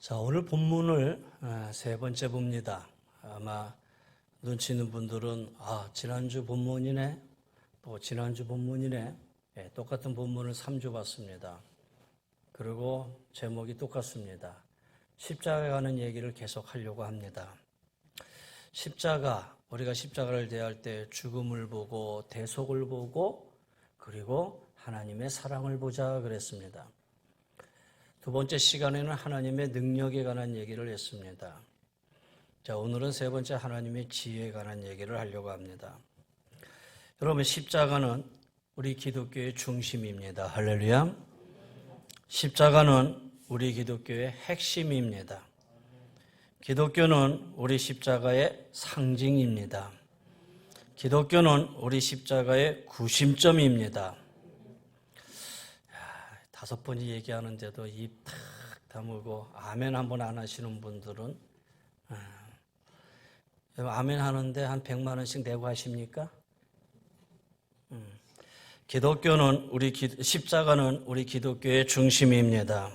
자, 오늘 본문을 세 번째 봅니다. 아마 눈치 있는 분들은 지난주 본문이네, 또 지난주 본문이네, 똑같은 본문을 3주 봤습니다. 그리고 제목이 똑같습니다. 십자가에 관한 얘기를 계속 하려고 합니다. 십자가, 우리가 십자가를 대할 때 죽음을 보고 대속을 보고 그리고 하나님의 사랑을 보자 그랬습니다. 두 번째 시간에는 하나님의 능력에 관한 얘기를 했습니다. 자, 오늘은 세 번째 하나님의 지혜에 관한 얘기를 하려고 합니다. 여러분, 십자가는 우리 기독교의 중심입니다. 할렐루야. 십자가는 우리 기독교의 핵심입니다. 기독교는 우리 십자가의 상징입니다. 기독교는 우리 십자가의 구심점입니다. 5번이 얘기하는데도 입 탁 다물고 아멘 한번 안 하시는 분들은 아멘 하는데 한 100만 원씩 내고 하십니까? 기독교는 십자가는 우리 기독교의 중심입니다.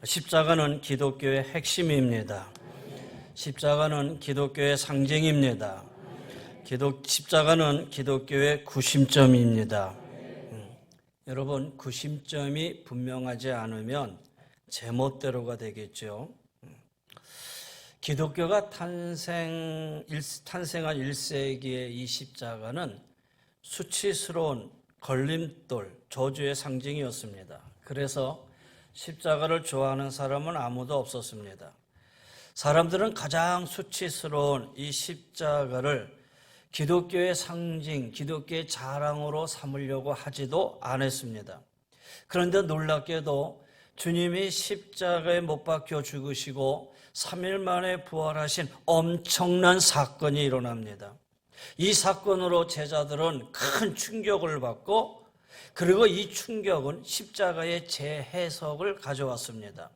십자가는 기독교의 핵심입니다. 십자가는 기독교의 상징입니다. 십자가는 기독교의 구심점입니다. 여러분, 구심점이 분명하지 않으면 제멋대로가 되겠죠. 기독교가 탄생한 1세기의 이 십자가는 수치스러운 걸림돌, 저주의 상징이었습니다. 그래서 십자가를 좋아하는 사람은 아무도 없었습니다. 사람들은 가장 수치스러운 이 십자가를 기독교의 상징, 기독교의 자랑으로 삼으려고 하지도 않았습니다. 그런데 놀랍게도 주님이 십자가에 못 박혀 죽으시고 3일 만에 부활하신 엄청난 사건이 일어납니다. 이 사건으로 제자들은 큰 충격을 받고, 그리고 이 충격은 십자가의 재해석을 가져왔습니다.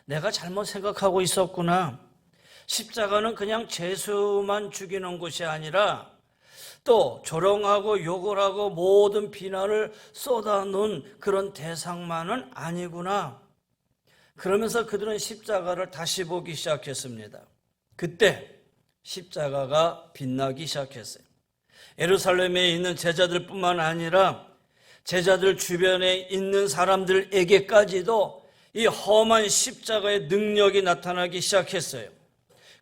내가 잘못 생각하고 있었구나. 십자가는 그냥 죄수만 죽이는 것이 아니라 또 조롱하고 욕을 하고 모든 비난을 쏟아놓은 그런 대상만은 아니구나. 그러면서 그들은 십자가를 다시 보기 시작했습니다. 그때 십자가가 빛나기 시작했어요. 예루살렘에 있는 제자들뿐만 아니라 제자들 주변에 있는 사람들에게까지도 이 험한 십자가의 능력이 나타나기 시작했어요.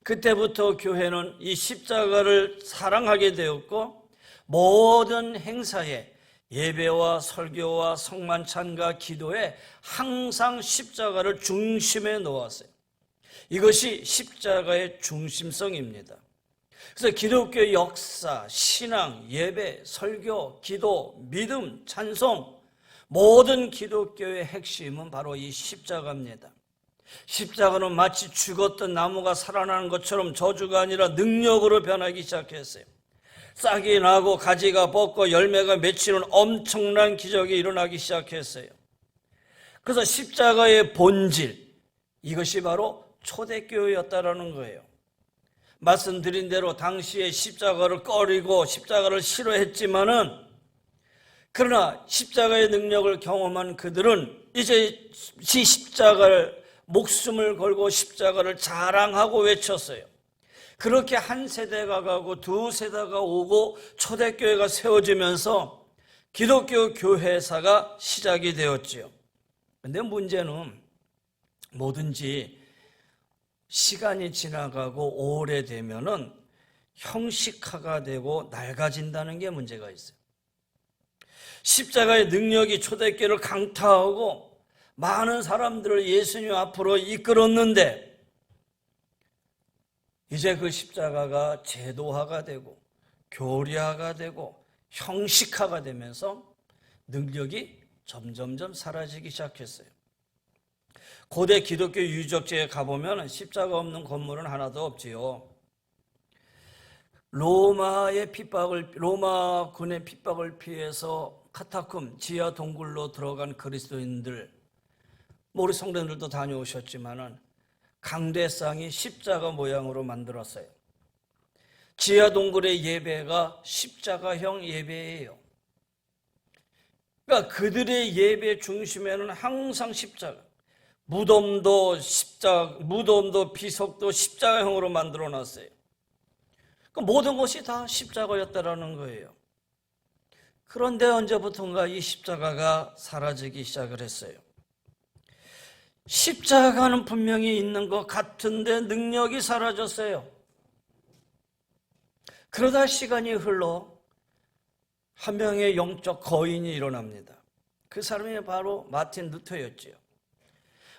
그때부터 교회는 이 십자가를 사랑하게 되었고, 모든 행사에 예배와 설교와 성만찬과 기도에 항상 십자가를 중심에 놓았어요. 이것이 십자가의 중심성입니다. 그래서 기독교의 역사, 신앙, 예배, 설교, 기도, 믿음, 찬송, 모든 기독교의 핵심은 바로 이 십자가입니다. 십자가는 마치 죽었던 나무가 살아나는 것처럼 저주가 아니라 능력으로 변하기 시작했어요. 싹이 나고 가지가 뻗고 열매가 맺히는 엄청난 기적이 일어나기 시작했어요. 그래서 십자가의 본질, 이것이 바로 초대교회였다라는 거예요. 말씀드린 대로 당시에 십자가를 꺼리고 십자가를 싫어했지만은, 그러나 십자가의 능력을 경험한 그들은 이제 십자가를 목숨을 걸고 십자가를 자랑하고 외쳤어요. 그렇게 한 세대가 가고 두 세대가 오고 초대교회가 세워지면서 기독교 교회사가 시작이 되었지요. 그런데 문제는 뭐든지 시간이 지나가고 오래되면은 형식화가 되고 낡아진다는 게 문제가 있어요. 십자가의 능력이 초대교회를 강타하고 많은 사람들을 예수님 앞으로 이끌었는데, 이제 그 십자가가 제도화가 되고 교리화가 되고 형식화가 되면서 능력이 점점점 사라지기 시작했어요. 고대 기독교 유적지에 가보면 십자가 없는 건물은 하나도 없지요. 로마군의 핍박을 피해서 카타콤, 지하 동굴로 들어간 그리스도인들, 우리 성도님들도 다녀오셨지만은 강대상이 십자가 모양으로 만들었어요. 지하 동굴의 예배가 십자가형 예배예요. 그러니까 그들의 예배 중심에는 항상 십자가, 무덤도 비석도 십자가형으로 만들어 놨어요. 그 모든 것이 다 십자가였다라는 거예요. 그런데 언제부턴가 이 십자가가 사라지기 시작을 했어요. 십자가는 분명히 있는 것 같은데 능력이 사라졌어요. 그러다 시간이 흘러 한 명의 영적 거인이 일어납니다. 그 사람이 바로 마틴 루터였지요.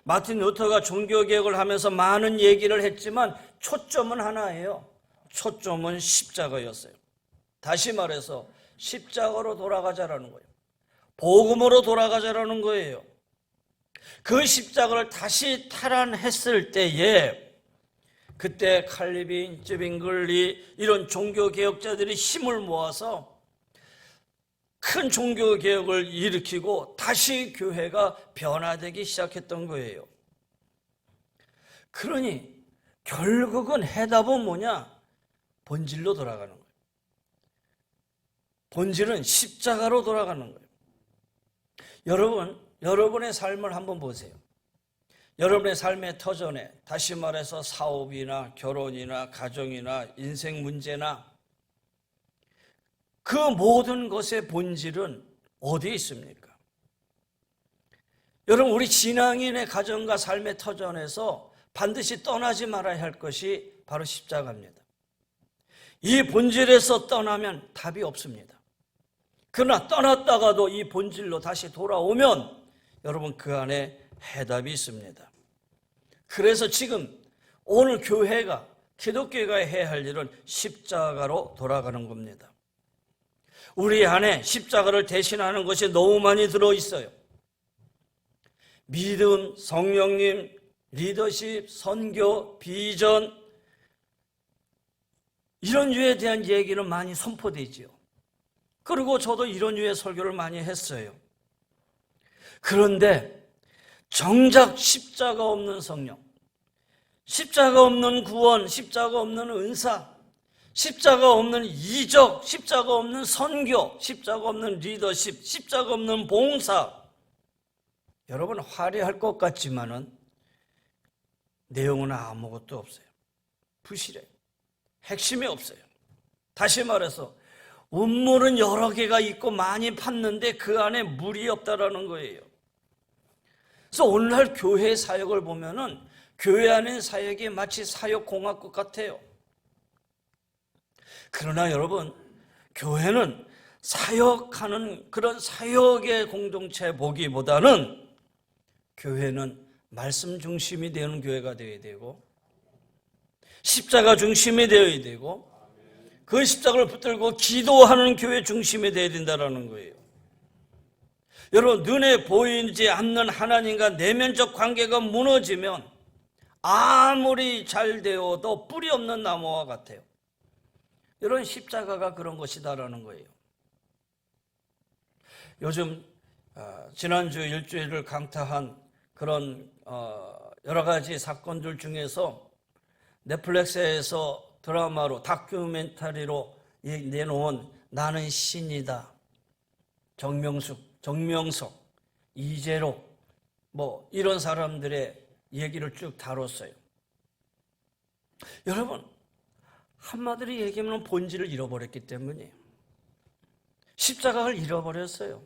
마틴 루터가 종교개혁을 하면서 많은 얘기를 했지만 초점은 하나예요. 초점은 십자가였어요. 다시 말해서 십자가로 돌아가자라는 거예요. 복음으로 돌아가자라는 거예요. 그 십자가를 다시 탈환했을 때에 그때 칼빈, 쯔빙글리 이런 종교개혁자들이 힘을 모아서 큰 종교개혁을 일으키고 다시 교회가 변화되기 시작했던 거예요. 그러니 결국은 해답은 뭐냐? 본질로 돌아가는 거예요. 본질은 십자가로 돌아가는 거예요. 여러분의 삶을 한번 보세요. 여러분의 삶의 터전에 다시 말해서 사업이나 결혼이나 가정이나 인생 문제나 그 모든 것의 본질은 어디에 있습니까? 여러분, 우리 신앙인의 가정과 삶의 터전에서 반드시 떠나지 말아야 할 것이 바로 십자가입니다. 이 본질에서 떠나면 답이 없습니다. 그러나 떠났다가도 이 본질로 다시 돌아오면 여러분 그 안에 해답이 있습니다. 그래서 지금 오늘 교회가 기독교가 해야 할 일은 십자가로 돌아가는 겁니다. 우리 안에 십자가를 대신하는 것이 너무 많이 들어있어요. 믿음, 성령님, 리더십, 선교, 비전 이런 유에 대한 얘기는 많이 선포되지요. 그리고 저도 이런 유의 설교를 많이 했어요. 그런데 정작 십자가 없는 성령, 십자가 없는 구원, 십자가 없는 은사, 십자가 없는 이적, 십자가 없는 선교, 십자가 없는 리더십, 십자가 없는 봉사. 여러분 화려할 것 같지만은 내용은 아무것도 없어요. 부실해요. 핵심이 없어요. 다시 말해서 운물은 여러 개가 있고 많이 팠는데 그 안에 물이 없다라는 거예요. 그래서 오늘날 교회 사역을 보면은 교회 안의 사역이 마치 사역공학국 같아요. 그러나 여러분, 교회는 사역하는 그런 사역의 공동체 보기보다는 교회는 말씀 중심이 되는 교회가 되어야 되고 십자가 중심이 되어야 되고 그 십자가를 붙들고 기도하는 교회 중심이 되어야 된다는 거예요. 여러분, 눈에 보이지 않는 하나님과 내면적 관계가 무너지면 아무리 잘 되어도 뿌리 없는 나무와 같아요. 이런 십자가가 그런 것이다라는 거예요. 요즘 지난주 일주일을 강타한 그런 여러 가지 사건들 중에서 넷플릭스에서 드라마로 다큐멘터리로 내놓은 나는 신이다, 정명석, 이재록 뭐 이런 사람들의 얘기를 쭉 다뤘어요. 여러분, 한마디로 얘기하면 본질을 잃어버렸기 때문이에요. 십자가를 잃어버렸어요.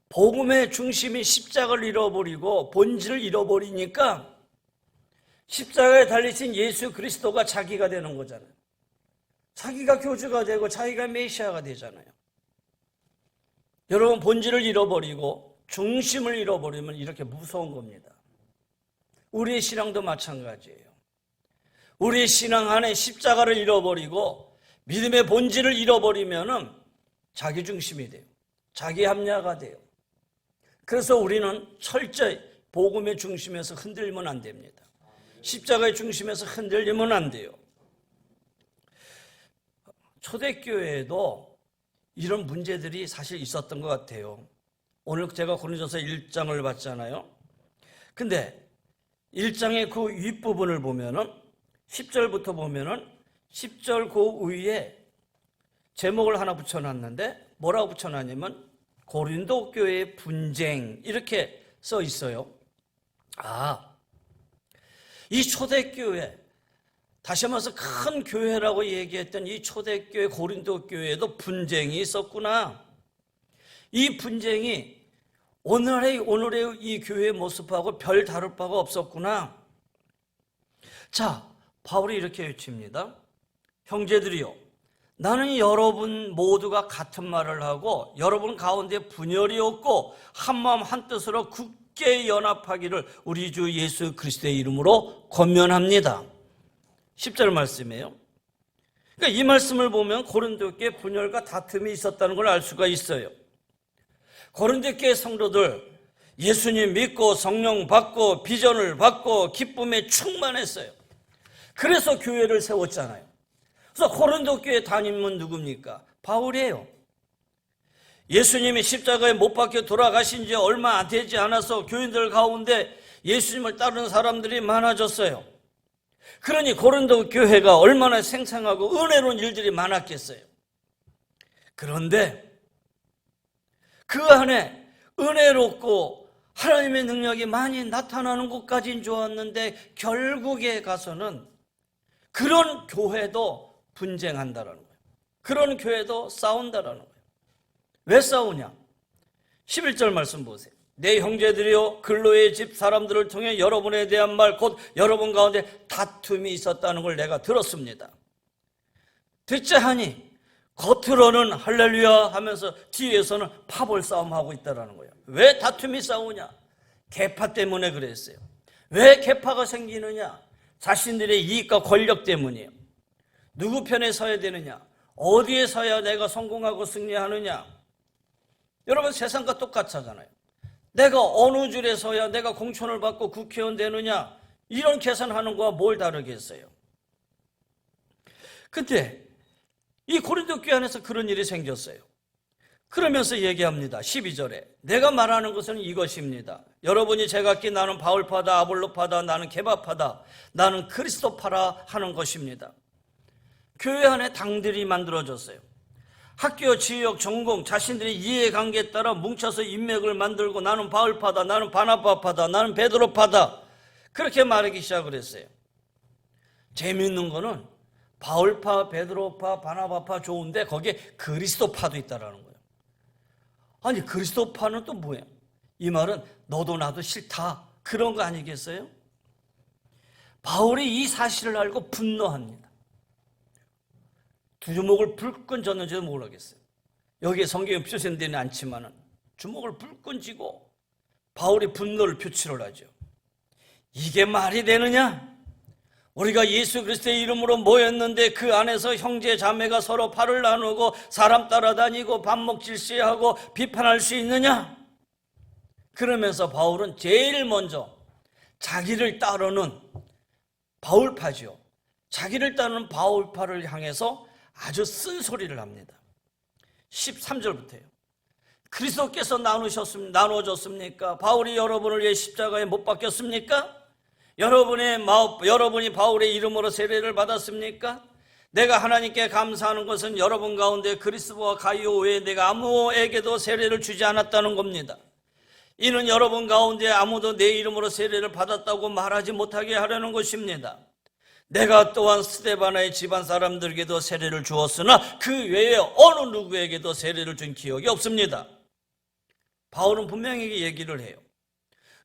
복음의 중심이 십자가를 잃어버리고 본질을 잃어버리니까 십자가에 달리신 예수 그리스도가 자기가 되는 거잖아요. 자기가 교주가 되고 자기가 메시아가 되잖아요. 여러분, 본질을 잃어버리고 중심을 잃어버리면 이렇게 무서운 겁니다. 우리의 신앙도 마찬가지예요. 우리의 신앙 안에 십자가를 잃어버리고 믿음의 본질을 잃어버리면은 자기 중심이 돼요. 자기 합리화가 돼요. 그래서 우리는 철저히 복음의 중심에서 흔들리면 안 됩니다. 십자가의 중심에서 흔들리면 안 돼요. 초대교회에도 이런 문제들이 사실 있었던 것 같아요. 오늘 제가 고린도서 1장을 봤잖아요. 근데 1장의 그 윗부분을 보면은 10절부터 보면은 10절 그 위에 제목을 하나 붙여놨는데 뭐라고 붙여놨냐면 고린도 교회의 분쟁 이렇게 써 있어요. 이 초대교회, 다시 말해서 큰 교회라고 얘기했던 이 초대교회 고린도 교회에도 분쟁이 있었구나. 이 분쟁이 오늘의 이 교회의 모습하고 별 다를 바가 없었구나. 자, 바울이 이렇게 외칩니다. 형제들이요, 나는 여러분 모두가 같은 말을 하고 여러분 가운데 분열이 없고 한마음 한뜻으로 굳게 연합하기를 우리 주 예수 그리스도의 이름으로 권면합니다. 10절 말씀이에요. 그러니까 이 말씀을 보면 고린도 교회 분열과 다툼이 있었다는 걸 알 수가 있어요. 고린도 교회 성도들 예수님 믿고 성령 받고 비전을 받고 기쁨에 충만했어요. 그래서 교회를 세웠잖아요. 그래서 고린도 교회 담임은 누굽니까? 바울이에요. 예수님이 십자가에 못 박혀 돌아가신 지 얼마 되지 않아서 교인들 가운데 예수님을 따르는 사람들이 많아졌어요. 그러니 고린도 교회가 얼마나 생생하고 은혜로운 일들이 많았겠어요. 그런데 그 안에 은혜롭고 하나님의 능력이 많이 나타나는 곳까지는 좋았는데 결국에 가서는 그런 교회도 분쟁한다라는 거예요. 그런 교회도 싸운다라는 거예요. 왜 싸우냐? 11절 말씀 보세요. 내 형제들이요, 근로의 집 사람들을 통해 여러분에 대한 말, 곧 여러분 가운데 다툼이 있었다는 걸 내가 들었습니다. 듣자 하니 겉으로는 할렐루야 하면서 뒤에서는 파벌 싸움하고 있다는 거예요. 왜 다툼이 싸우냐? 계파 때문에 그랬어요. 왜 계파가 생기느냐? 자신들의 이익과 권력 때문이에요. 누구 편에 서야 되느냐? 어디에 서야 내가 성공하고 승리하느냐? 여러분, 세상과 똑같잖아요. 내가 어느 줄에 서야 내가 공천을 받고 국회의원 되느냐? 이런 계산하는 거와 뭘 다르겠어요? 근데 이 고린도 교회 안에서 그런 일이 생겼어요. 그러면서 얘기합니다. 12절에 내가 말하는 것은 이것입니다. 여러분이 제각기 나는 바울파다, 아볼로파다, 나는 게바파다, 나는 그리스도파라 하는 것입니다. 교회 안에 당들이 만들어졌어요. 학교, 지역, 전공, 자신들의 이해관계에 따라 뭉쳐서 인맥을 만들고 나는 바울파다, 나는 바나바파다, 나는 베드로파다, 그렇게 말하기 시작을 했어요. 재미있는 거는 바울파, 베드로파, 바나바파 좋은데 거기에 그리스도파도 있다라는 거예요. 아니, 그리스도파는 또 뭐예요? 이 말은 너도 나도 싫다, 그런 거 아니겠어요? 바울이 이 사실을 알고 분노합니다. 두 주먹을 불끈 졌는지도 모르겠어요. 여기에 성경에 표시되는 않지만은 주먹을 불끈 쥐고 바울이 분노를 표출을 하죠. 이게 말이 되느냐? 우리가 예수 그리스도의 이름으로 모였는데 그 안에서 형제 자매가 서로 팔을 나누고 사람 따라다니고 반목 질시하고 비판할 수 있느냐? 그러면서 바울은 제일 먼저 자기를 따르는 바울파죠. 자기를 따르는 바울파를 향해서 아주 쓴소리를 합니다. 13절부터요. 그리스도께서 나누어졌습니까? 바울이 여러분을 위해 십자가에 못 박혔습니까? 여러분이 바울의 이름으로 세례를 받았습니까? 내가 하나님께 감사하는 것은 여러분 가운데 그리스도와 가이오 외에 내가 아무에게도 세례를 주지 않았다는 겁니다. 이는 여러분 가운데 아무도 내 이름으로 세례를 받았다고 말하지 못하게 하려는 것입니다. 내가 또한 스데바나의 집안 사람들에게도 세례를 주었으나 그 외에 어느 누구에게도 세례를 준 기억이 없습니다. 바울은 분명히 얘기를 해요.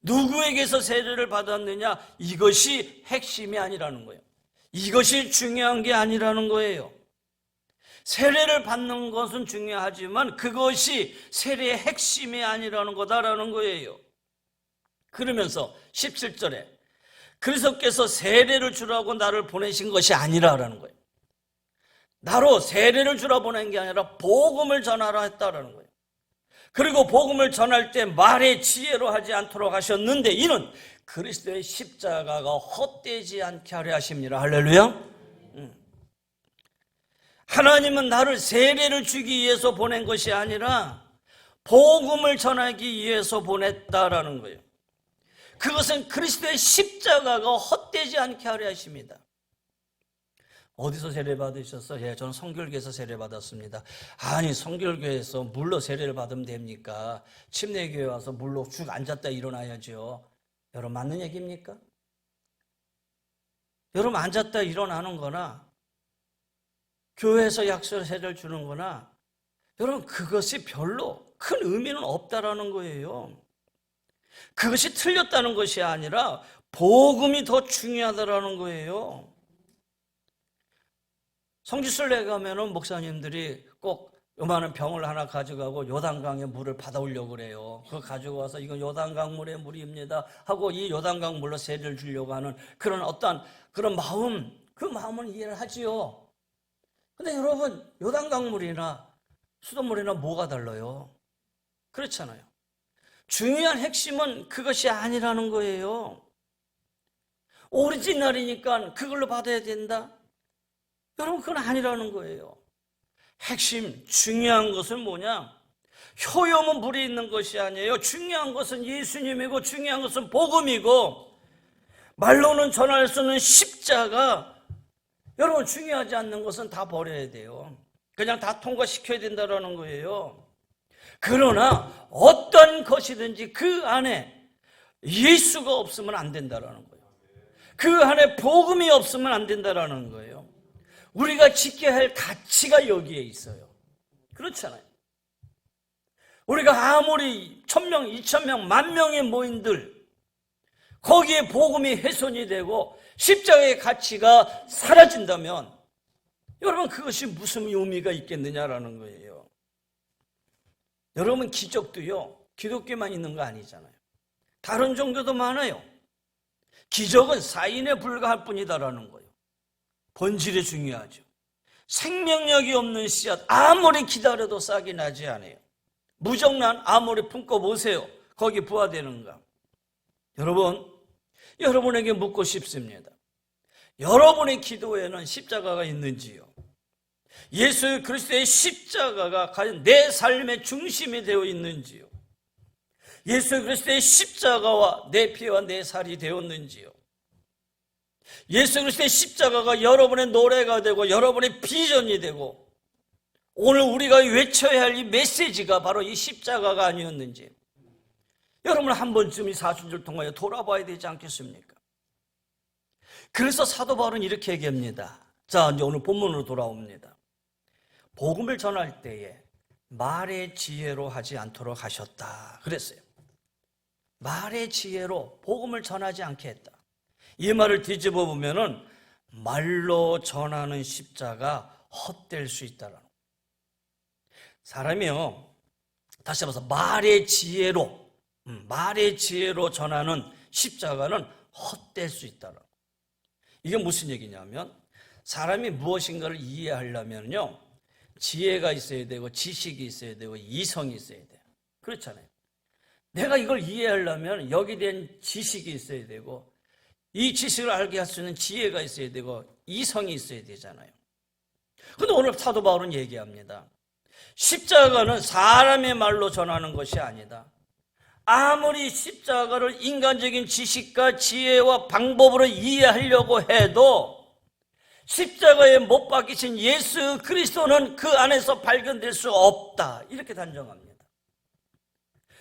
누구에게서 세례를 받았느냐? 이것이 핵심이 아니라는 거예요. 이것이 중요한 게 아니라는 거예요. 세례를 받는 것은 중요하지만 그것이 세례의 핵심이 아니라는 거다라는 거예요. 그러면서 17절에 그리스도께서 세례를 주라고 나를 보내신 것이 아니라는 거예요. 나로 세례를 주라 보낸 게 아니라 복음을 전하라 했다라는 거예요. 그리고 복음을 전할 때 말의 지혜로 하지 않도록 하셨는데 이는 그리스도의 십자가가 헛되지 않게 하려 하십니다. 할렐루야. 하나님은 나를 세례를 주기 위해서 보낸 것이 아니라 복음을 전하기 위해서 보냈다라는 거예요. 그것은 그리스도의 십자가가 헛되지 않게 하려 하십니다. 어디서 세례 받으셨어? 예, 저는 성결교에서 세례 받았습니다. 아니, 성결교에서 물로 세례를 받으면 됩니까? 침례교회 와서 물로 쭉 앉았다 일어나야죠. 여러분 맞는 얘기입니까? 여러분 앉았다 일어나는 거나 교회에서 약속 세례를 주는 거나 여러분 그것이 별로 큰 의미는 없다라는 거예요. 그것이 틀렸다는 것이 아니라 복음이 더 중요하다라는 거예요. 성지순례 가면은 목사님들이 꼭 요만한 병을 하나 가져가고 요단강에 물을 받아오려고 그래요. 그거 가지고 와서 이건 요단강 물의 물입니다 하고 이 요단강 물로 세례를 주려고 하는 그런 어떤 그런 마음, 그 마음은 이해를 하지요. 근데 여러분 요단강 물이나 수돗물이나 뭐가 달라요? 그렇잖아요. 중요한 핵심은 그것이 아니라는 거예요. 오리지널이니까 그걸로 받아야 된다? 여러분 그건 아니라는 거예요. 핵심, 중요한 것은 뭐냐? 효용은 물이 있는 것이 아니에요. 중요한 것은 예수님이고 중요한 것은 복음이고 말로는 전할 수 없는 십자가. 여러분 중요하지 않는 것은 다 버려야 돼요. 그냥 다 통과시켜야 된다는 거예요. 그러나 어떤 것이든지 그 안에 예수가 없으면 안 된다는 거예요. 그 안에 복음이 없으면 안 된다는 거예요. 우리가 지켜야 할 가치가 여기에 있어요. 그렇잖아요. 우리가 아무리 1000명, 2000명, 10,000명의 모임들 거기에 복음이 훼손이 되고 십자가의 가치가 사라진다면 여러분 그것이 무슨 의미가 있겠느냐라는 거예요. 여러분 기적도요 기독교만 있는 거 아니잖아요. 다른 종교도 많아요. 기적은 사인에 불과할 뿐이다라는 거예요. 본질이 중요하죠. 생명력이 없는 씨앗 아무리 기다려도 싹이 나지 않아요. 무정란 아무리 품고 보세요. 거기 부화되는가? 여러분, 여러분에게 묻고 싶습니다. 여러분의 기도에는 십자가가 있는지요? 예수 그리스도의 십자가가 과연 내 삶의 중심이 되어 있는지요? 예수 그리스도의 십자가와 내 피와 내 살이 되었는지요? 예수 그리스도의 십자가가 여러분의 노래가 되고 여러분의 비전이 되고 오늘 우리가 외쳐야 할 이 메시지가 바로 이 십자가가 아니었는지 여러분 한 번쯤 이 사순절 통하여 돌아봐야 되지 않겠습니까? 그래서 사도 바울은 이렇게 얘기합니다. 자, 이제 오늘 본문으로 돌아옵니다. 복음을 전할 때에 말의 지혜로 하지 않도록 하셨다 그랬어요. 말의 지혜로 복음을 전하지 않게 했다. 이 말을 뒤집어 보면은 말로 전하는 십자가 헛될 수 있다라는 거예요. 사람이요, 다시 한번 말의 지혜로 전하는 십자가는 헛될 수 있다라는 거예요. 이게 무슨 얘기냐면 사람이 무엇인가를 이해하려면요 지혜가 있어야 되고 지식이 있어야 되고 이성이 있어야 돼요. 그렇잖아요. 내가 이걸 이해하려면 여기에 대한 지식이 있어야 되고 이 지식을 알게 할 수 있는 지혜가 있어야 되고 이성이 있어야 되잖아요. 그런데 오늘 사도 바울은 얘기합니다. 십자가는 사람의 말로 전하는 것이 아니다. 아무리 십자가를 인간적인 지식과 지혜와 방법으로 이해하려고 해도 십자가에 못 박히신 예수 그리스도는 그 안에서 발견될 수 없다. 이렇게 단정합니다.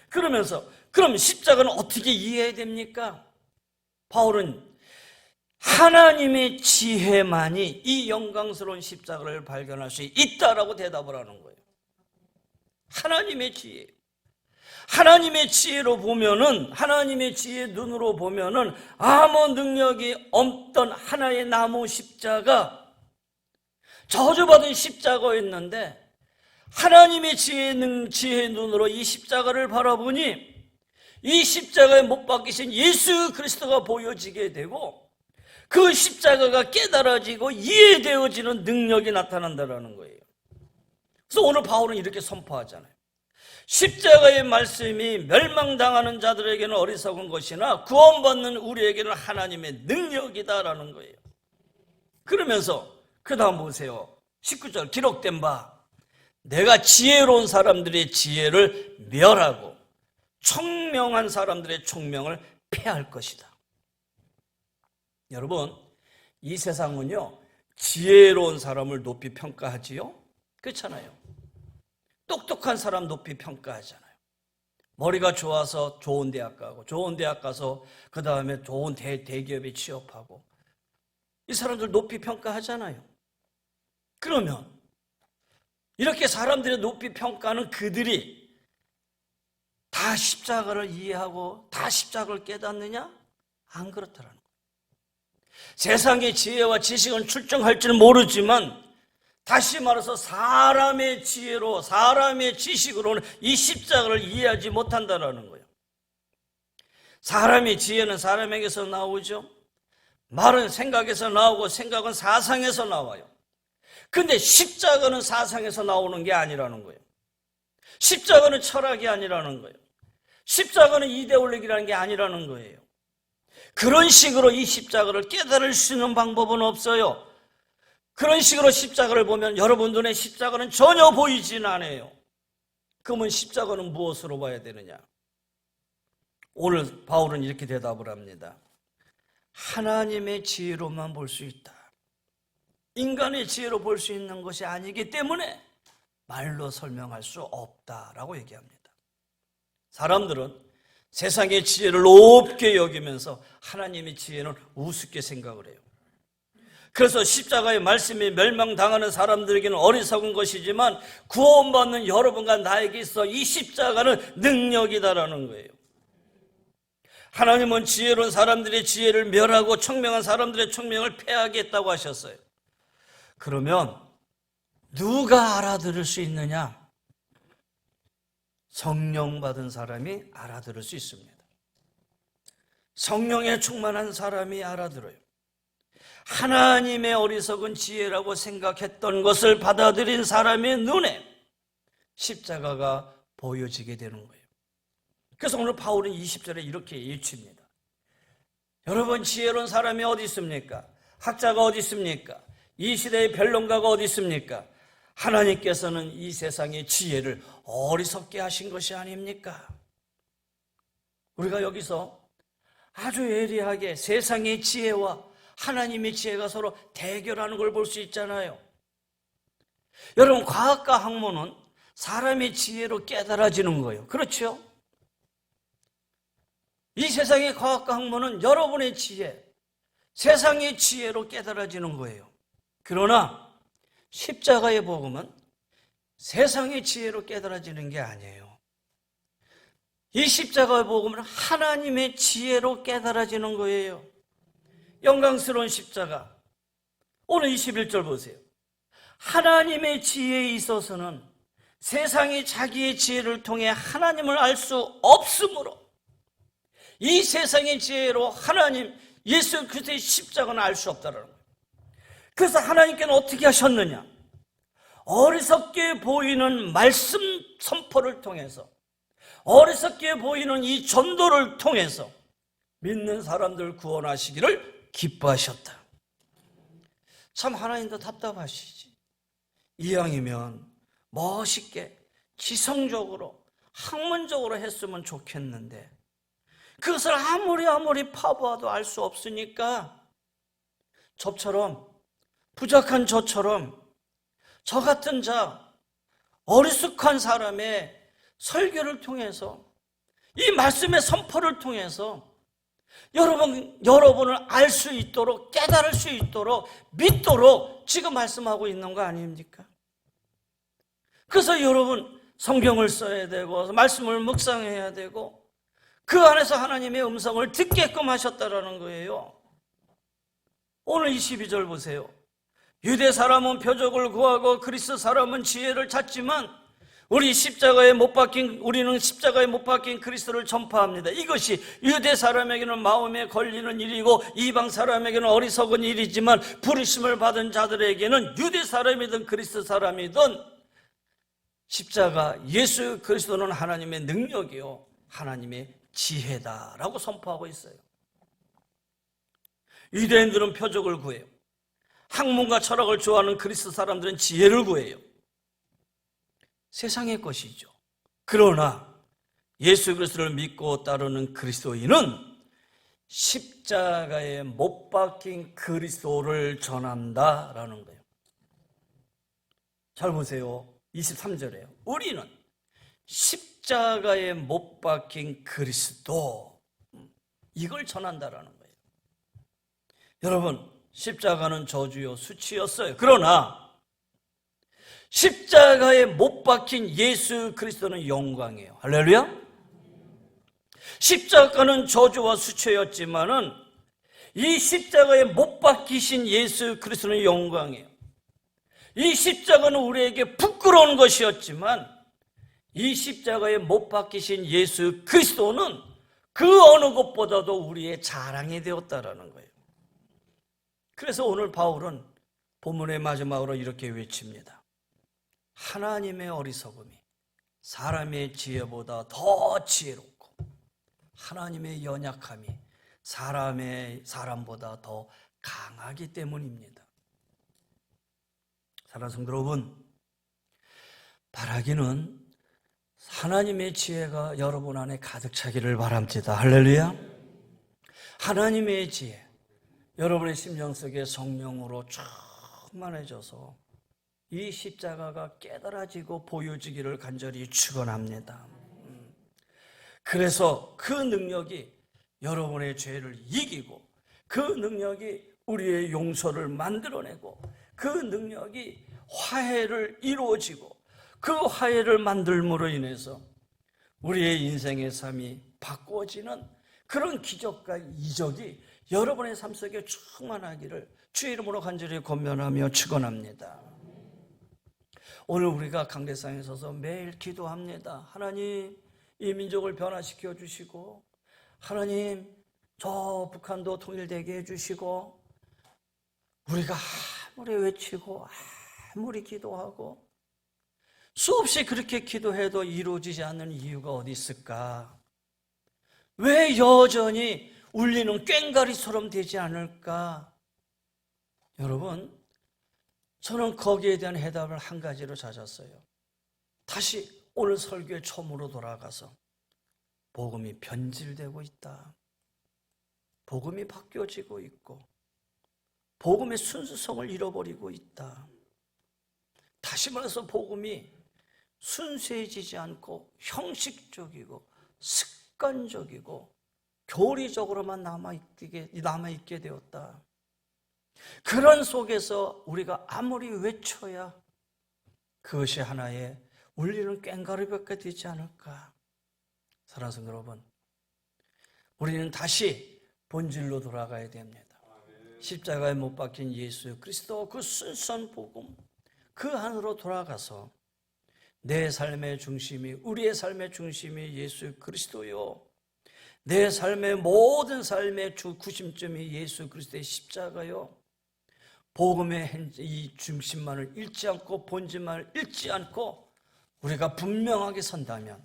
그러면서 그럼 십자가는 어떻게 이해해야 됩니까? 바울은 하나님의 지혜만이 이 영광스러운 십자가를 발견할 수 있다라고 대답을 하는 거예요. 하나님의 지혜. 하나님의 지혜로 보면은, 하나님의 지혜 눈으로 보면은 아무 능력이 없던 하나의 나무 십자가, 저주받은 십자가였는데 하나님의 지혜 눈으로 이 십자가를 바라보니 이 십자가에 못 박히신 예수 그리스도가 보여지게 되고 그 십자가가 깨달아지고 이해되어지는 능력이 나타난다는 거예요. 그래서 오늘 바울은 이렇게 선포하잖아요. 십자가의 말씀이 멸망당하는 자들에게는 어리석은 것이나 구원받는 우리에게는 하나님의 능력이다라는 거예요. 그러면서 그 다음 보세요. 19절 기록된 바 내가 지혜로운 사람들의 지혜를 멸하고 총명한 사람들의 총명을 패할 것이다. 여러분, 이 세상은요 지혜로운 사람을 높이 평가하지요? 그렇잖아요. 똑똑한 사람 높이 평가하잖아요. 머리가 좋아서 좋은 대학 가고, 좋은 대학 가서 그 다음에 좋은 대기업에 취업하고, 이 사람들 높이 평가하잖아요. 그러면 이렇게 사람들의 높이 평가하는 그들이 다 십자가를 이해하고 다 십자가를 깨닫느냐? 안 그렇다라는 거예요. 세상의 지혜와 지식은 출중할 줄 모르지만, 다시 말해서 사람의 지혜로, 사람의 지식으로는 이 십자가를 이해하지 못한다는 거예요. 사람의 지혜는 사람에게서 나오죠. 말은 생각에서 나오고 생각은 사상에서 나와요. 근데 십자가는 사상에서 나오는 게 아니라는 거예요. 십자가는 철학이 아니라는 거예요. 십자가는 이데올로기라는 게 아니라는 거예요. 그런 식으로 이 십자가를 깨달을 수 있는 방법은 없어요. 그런 식으로 십자가를 보면 여러분 눈에 십자가는 전혀 보이진 않아요. 그러면 십자가는 무엇으로 봐야 되느냐? 오늘 바울은 이렇게 대답을 합니다. 하나님의 지혜로만 볼 수 있다. 인간의 지혜로 볼 수 있는 것이 아니기 때문에 말로 설명할 수 없다라고 얘기합니다. 사람들은 세상의 지혜를 높게 여기면서 하나님의 지혜는 우습게 생각을 해요. 그래서 십자가의 말씀이 멸망당하는 사람들에게는 어리석은 것이지만 구원받는 여러분과 나에게 있어 이 십자가는 능력이다라는 거예요. 하나님은 지혜로운 사람들의 지혜를 멸하고 청명한 사람들의 청명을 패하겠다고 하셨어요. 그러면 누가 알아들을 수 있느냐? 성령 받은 사람이 알아들을 수 있습니다. 성령에 충만한 사람이 알아들어요. 하나님의 어리석은 지혜라고 생각했던 것을 받아들인 사람의 눈에 십자가가 보여지게 되는 거예요. 그래서 오늘 바울은 20절에 이렇게 예치입니다. 여러분, 지혜로운 사람이 어디 있습니까? 학자가 어디 있습니까? 이 시대의 변론가가 어디 있습니까? 하나님께서는 이 세상의 지혜를 어리석게 하신 것이 아닙니까? 우리가 여기서 아주 예리하게 세상의 지혜와 하나님의 지혜가 서로 대결하는 걸 볼 수 있잖아요. 여러분, 과학과 학문은 사람의 지혜로 깨달아지는 거예요. 그렇죠? 이 세상의 과학과 학문은 여러분의 지혜, 세상의 지혜로 깨달아지는 거예요. 그러나 십자가의 복음은 세상의 지혜로 깨달아지는 게 아니에요. 이 십자가의 복음은 하나님의 지혜로 깨달아지는 거예요. 영광스러운 십자가. 오늘 21절 보세요. 하나님의 지혜에 있어서는 세상이 자기의 지혜를 통해 하나님을 알 수 없으므로 이 세상의 지혜로 하나님, 예수 그리스도의 십자가는 알 수 없다는 거예요. 그래서 하나님께는 어떻게 하셨느냐? 어리석게 보이는 말씀 선포를 통해서, 어리석게 보이는 이 전도를 통해서 믿는 사람들 구원하시기를 기뻐하셨다. 참 하나님도 답답하시지. 이왕이면 멋있게 지성적으로 학문적으로 했으면 좋겠는데 그것을 아무리 파보아도 알 수 없으니까 저처럼, 부족한 저처럼, 저 같은 자, 어리숙한 사람의 설교를 통해서, 이 말씀의 선포를 통해서 여러분을 알 수 있도록, 깨달을 수 있도록, 믿도록 지금 말씀하고 있는 거 아닙니까? 그래서 여러분 성경을 써야 되고 말씀을 묵상해야 되고 그 안에서 하나님의 음성을 듣게끔 하셨다라는 거예요. 오늘 22절 보세요. 유대 사람은 표적을 구하고 그리스 사람은 지혜를 찾지만 우리는 십자가에 못 박힌 그리스도를 전파합니다. 이것이 유대 사람에게는 마음에 걸리는 일이고 이방 사람에게는 어리석은 일이지만 부르심을 받은 자들에게는 유대 사람이든 그리스 사람이든 십자가 예수 그리스도는 하나님의 능력이요 하나님의 지혜다라고 선포하고 있어요. 유대인들은 표적을 구해요. 학문과 철학을 좋아하는 그리스 사람들은 지혜를 구해요. 세상의 것이죠. 그러나 예수 그리스도를 믿고 따르는 그리스도인은 십자가에 못 박힌 그리스도를 전한다라는 거예요. 잘 보세요. 23절에요. 우리는 십자가에 못 박힌 그리스도, 이걸 전한다라는 거예요. 여러분, 십자가는 저주요 수치였어요. 그러나 십자가에 못 박힌 예수 그리스도는 영광이에요. 할렐루야. 십자가는 저주와 수치였지만은 이 십자가에 못 박히신 예수 그리스도는 영광이에요. 이 십자가는 우리에게 부끄러운 것이었지만 이 십자가에 못 박히신 예수 그리스도는 그 어느 것보다도 우리의 자랑이 되었다라는 거예요. 그래서 오늘 바울은 본문의 마지막으로 이렇게 외칩니다. 하나님의 어리석음이 사람의 지혜보다 더 지혜롭고 하나님의 연약함이 사람보다 더 강하기 때문입니다. 사랑하는 성도 여러분, 바라기는 하나님의 지혜가 여러분 안에 가득 차기를 바랍니다. 할렐루야. 하나님의 지혜, 여러분의 심령 속에 성령으로 충만해져서 이 십자가가 깨달아지고 보여지기를 간절히 축원합니다. 그래서 그 능력이 여러분의 죄를 이기고 그 능력이 우리의 용서를 만들어내고 그 능력이 화해를 이루어지고 그 화해를 만들므로 인해서 우리의 인생의 삶이 바꾸어지는 그런 기적과 이적이 여러분의 삶 속에 충만하기를 주의 이름으로 간절히 권면하며 축원합니다. 오늘 우리가 강대상에 서서 매일 기도합니다. 하나님, 이 민족을 변화시켜 주시고 하나님, 저 북한도 통일되게 해주시고 우리가 아무리 외치고 아무리 기도하고 수없이 그렇게 기도해도 이루어지지 않는 이유가 어디 있을까? 왜 여전히 울리는 꽹과리처럼 되지 않을까? 여러분, 저는 거기에 대한 해답을 한 가지로 찾았어요. 다시 오늘 설교의 처음으로 돌아가서 복음이 변질되고 있다. 복음이 바뀌어지고 있고 복음의 순수성을 잃어버리고 있다. 다시 말해서 복음이 순수해지지 않고 형식적이고 습관적이고 교리적으로만 남아있게 되었다. 그런 속에서 우리가 아무리 외쳐야 그것이 하나의 울리는 꽹과리밖에 되지 않을까. 사랑하는 성도 여러분, 우리는 다시 본질로 돌아가야 됩니다. 십자가에 못 박힌 예수 그리스도 그 순수한 복음 그 안으로 돌아가서 내 삶의 중심이 우리의 삶의 중심이 예수 그리스도요, 내 삶의 모든 삶의 구심점이 예수 그리스도의 십자가요, 복음의 이 중심만을 잃지 않고 본질만을 잃지 않고 우리가 분명하게 선다면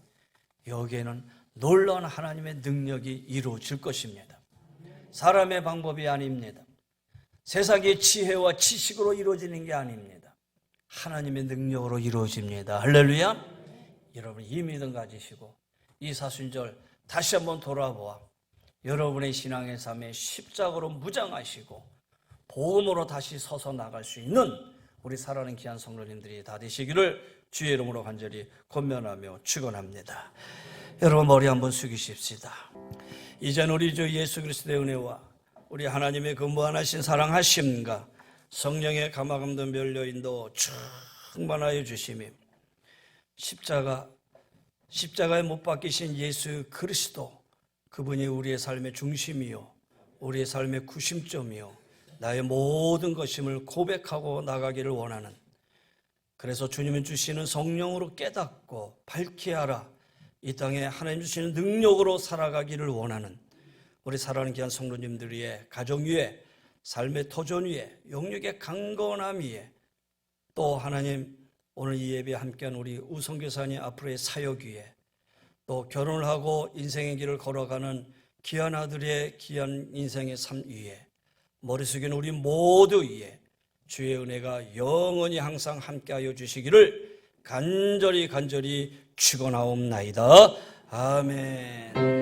여기에는 놀라운 하나님의 능력이 이루어질 것입니다. 사람의 방법이 아닙니다. 세상의 지혜와 지식으로 이루어지는 게 아닙니다. 하나님의 능력으로 이루어집니다. 할렐루야. 여러분, 이 믿음 가지시고 이 사순절 다시 한번 돌아보아 여러분의 신앙의 삶에 십자가로 무장하시고 복음으로 다시 서서 나갈 수 있는 우리 사랑하는 귀한 성도님들이 다 되시기를 주의 이름으로 간절히 권면하며 축원합니다. 여러분, 머리 한번 숙이십시다. 이제는 우리 주 예수 그리스도의 은혜와 우리 하나님의 그 무한하신 사랑하심과 성령의 감화감동 멸려인도 충만하여 주시며 십자가에 못 박히신 예수 그리스도, 그분이 우리의 삶의 중심이요 우리의 삶의 구심점이요 나의 모든 것임을 고백하고 나가기를 원하는, 그래서 주님이 주시는 성령으로 깨닫고 밝게 알아 이 땅에 하나님 주시는 능력으로 살아가기를 원하는 우리 사랑하는 귀한 성도님들 위에, 가정 위에, 삶의 터전 위에, 영육의 강건함 위에, 또 하나님 오늘 이 예배에 함께한 우리 우성교사님 앞으로의 사역 위에, 또 결혼을 하고 인생의 길을 걸어가는 귀한 아들의 귀한 인생의 삶 위에, 머리 숙인 우리 모두 위에 주의 은혜가 영원히 항상 함께하여 주시기를 간절히 축원하옵나이다. 아멘.